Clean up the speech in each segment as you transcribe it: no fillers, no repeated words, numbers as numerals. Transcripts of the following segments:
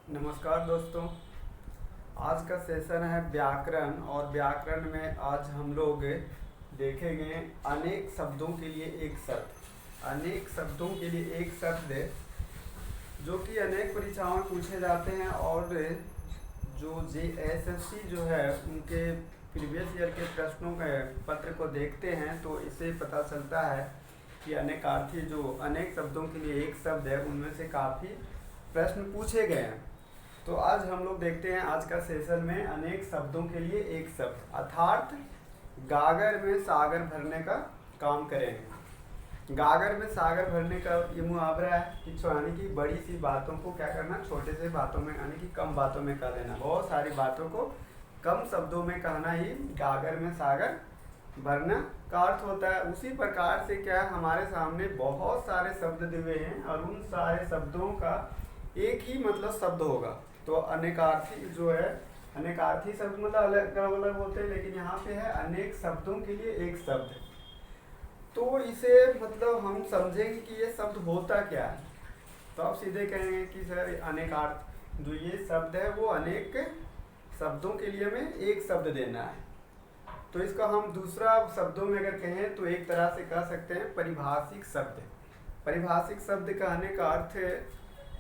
नमस्कार दोस्तों। आज का सेशन है व्याकरण। और व्याकरण में आज हम लोग देखेंगे अनेक शब्दों के लिए एक शब्द। अनेक शब्दों के लिए एक शब्द जो कि अनेक परीक्षाओं में पूछे जाते हैं। और जो JSSC जो है उनके प्रीवियस ईयर के प्रश्नों के पत्र को देखते हैं तो इससे पता चलता है कि अनेकार्थी जो अनेक शब्दों के लिए एक शब्द है उनमें से काफ़ी प्रश्न पूछे गए हैं। तो आज हम लोग देखते हैं आज का सेशन में अनेक शब्दों के लिए एक शब्द अर्थात गागर में सागर भरने का काम करेंगे। गागर में सागर भरने का ये मुहावरा है कि यानी कि बड़ी सी बातों को क्या करना, छोटे से बातों में यानी कि कम बातों में कह देना। बहुत सारी बातों को कम शब्दों में कहना ही गागर में सागर भरना का अर्थ होता है। उसी प्रकार से क्या हमारे सामने बहुत सारे शब्द दिए हुए हैं और उन सारे शब्दों का एक ही मतलब शब्द होगा। तो अनेकार्थी जो है, अनेकार्थी शब्द मतलब अलग अलग होते हैं, लेकिन यहाँ पे है अनेक शब्दों के लिए एक शब्द। तो इसे मतलब हम समझेंगे कि ये शब्द होता क्या है। तो आप सीधे कहेंगे कि सर अनेकार्थ जो ये शब्द है वो अनेक शब्दों के लिए हमें एक शब्द देना है। तो इसका हम दूसरा शब्दों में अगर कहें तो एक तरह से कह सकते हैं परिभाषिक शब्द। परिभाषिक शब्द कहने का अर्थ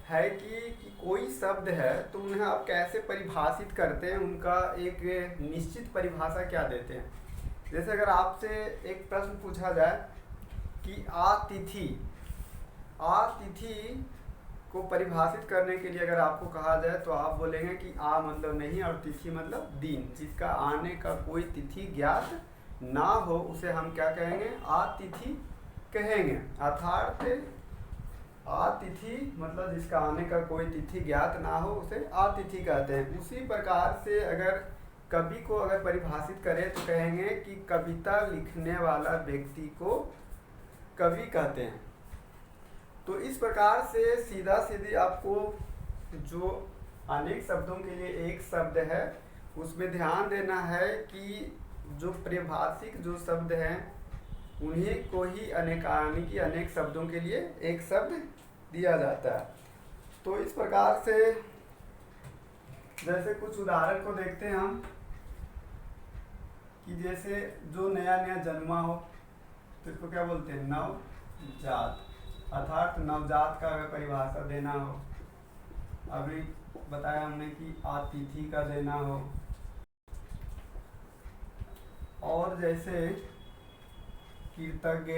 है कि कोई शब्द है तो उन्हें आप कैसे परिभाषित करते हैं, उनका एक निश्चित परिभाषा क्या देते हैं। जैसे अगर आपसे एक प्रश्न पूछा जाए कि आतिथि, आतिथि को परिभाषित करने के लिए अगर आपको कहा जाए तो आप बोलेंगे कि आ मतलब नहीं और तिथि मतलब दिन। जिसका आने का कोई तिथि ज्ञात ना हो उसे हम क्या कहेंगे, आतिथि कहेंगे। अर्थात आतिथि मतलब जिसका आने का कोई तिथि ज्ञात ना हो उसे आतिथि कहते हैं। उसी प्रकार से अगर कवि को अगर परिभाषित करें तो कहेंगे कि कविता लिखने वाला व्यक्ति को कवि कहते हैं। तो इस प्रकार से सीधा सीधी आपको जो अनेक शब्दों के लिए एक शब्द है उसमें ध्यान देना है कि जो परिभाषिक जो शब्द हैं उन्हीं को ही अनेक शब्दों के लिए एक शब्द दिया जाता है। तो इस प्रकार से जैसे कुछ उदाहरण को देखते हैं हम कि जैसे जो नया नया जन्मा हो तो इसको क्या बोलते हैं, नवजात। अर्थात नवजात का अगर परिभाषा देना हो, अभी बताया हमने कि आतिथि का देना हो। और जैसे कीर्तज्ञ,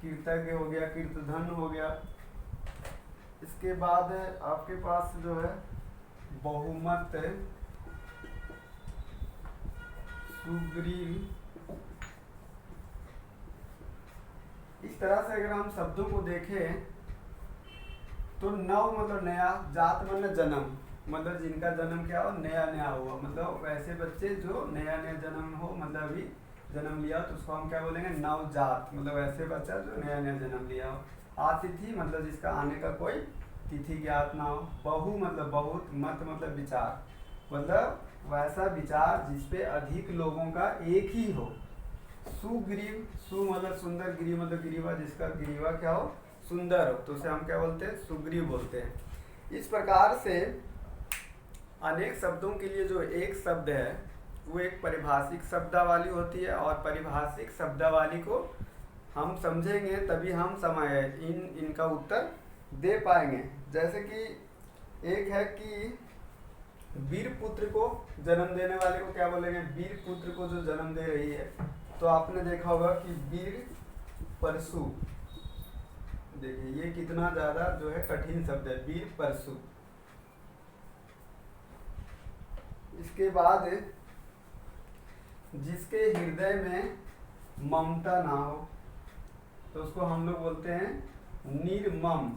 कीर्तज्ञ हो गया, कीर्तधन हो गया। इसके बाद आपके पास जो है बहुमत, सुग्रीव। इस तरह से अगर हम शब्दों को देखें तो नव मतलब नया, जात मतलब जन्म, मतलब जिनका जन्म क्या हो, नया नया हुआ। मतलब वैसे बच्चे जो नया नया जन्म हो, मतलब अभी जन्म लिया तो उसको हम क्या बोलेंगे, नवजात। मतलब ऐसे बच्चा जो नया नया जन्म लिया हो। आतिथि मतलब जिसका आने का कोई तिथि ज्ञात ना हो। बहु मतलब बहुत, मत मतलब विचार, मतलब वैसा विचार जिसपे अधिक लोगों का एक ही हो। सुग्रीव, सु मतलब सुंदर, गिरी मतलब गिरीवा, जिसका गिरीवा क्या हो, सुंदर हो, तो उसे हम क्या बोलते हैं, सुग्रीव बोलते हैं। इस प्रकार से अनेक शब्दों के लिए जो एक शब्द है वो एक परिभाषिक शब्दावली होती है। और परिभाषिक शब्दावली को हम समझेंगे तभी हम इनका उत्तर दे पाएंगे। जैसे कि एक है कि वीर पुत्र को जन्म देने वाले को क्या बोलेंगे, वीर पुत्र को जो जन्म दे रही है। तो आपने देखा होगा कि वीर परशु, देखिए ये कितना ज्यादा जो है कठिन शब्द है, वीर परशु। इसके बाद जिसके हृदय में ममता ना हो तो उसको हम लोग बोलते हैं निर्मम।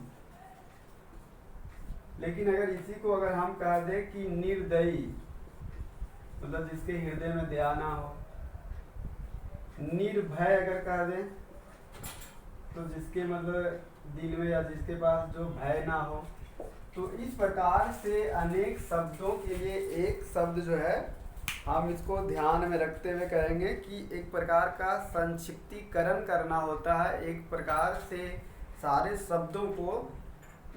लेकिन अगर इसी को अगर हम कह दें कि निर्दयी, मतलब जिसके हृदय में दया ना हो। निर्भय अगर कह दें तो जिसके मतलब दिल में या जिसके पास जो भय ना हो। तो इस प्रकार से अनेक शब्दों के लिए एक शब्द जो है हम इसको ध्यान में रखते हुए कहेंगे कि एक प्रकार का संक्षिप्तीकरण करना होता है। एक प्रकार से सारे शब्दों को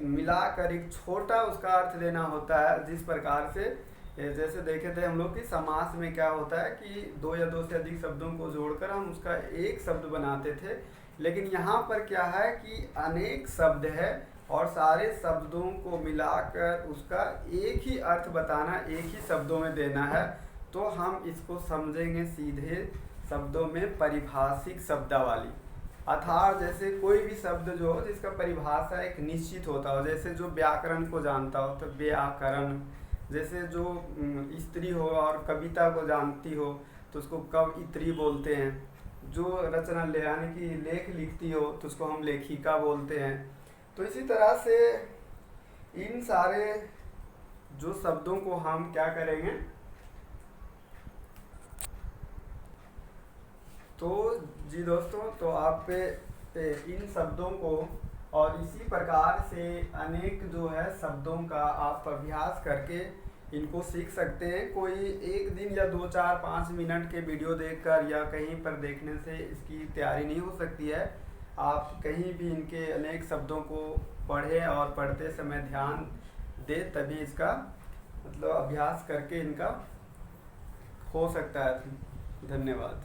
मिलाकर एक छोटा उसका अर्थ देना होता है। जिस प्रकार से जैसे देखे थे हम लोग कि समास में क्या होता है कि दो या दो से अधिक शब्दों को जोड़कर हम उसका एक शब्द बनाते थे, लेकिन यहाँ पर क्या है कि अनेक शब्द है और सारे शब्दों को मिलाकर उसका एक ही अर्थ बताना, एक ही शब्दों में देना है। तो हम इसको समझेंगे सीधे शब्दों में परिभाषिक शब्दावली। अर्थात जैसे कोई भी शब्द जो हो जिसका परिभाषा एक निश्चित होता हो, जैसे जो व्याकरण को जानता हो तो व्याकरण, जैसे जो स्त्री हो और कविता को जानती हो तो उसको कवयित्री बोलते हैं, जो रचना यानी कि लेख लिखती हो तो उसको हम लेखिका बोलते हैं। तो इसी तरह से इन सारे जो शब्दों को हम क्या करेंगे, तो जी दोस्तों, तो आप इन शब्दों को और इसी प्रकार से अनेक जो है शब्दों का आप अभ्यास करके इनको सीख सकते हैं। कोई एक दिन या 2-4-5 मिनट के वीडियो देखकर या कहीं पर देखने से इसकी तैयारी नहीं हो सकती है। आप कहीं भी इनके अनेक शब्दों को पढ़ें और पढ़ते समय ध्यान दें, तभी इसका मतलब अभ्यास करके इनका हो सकता है। धन्यवाद।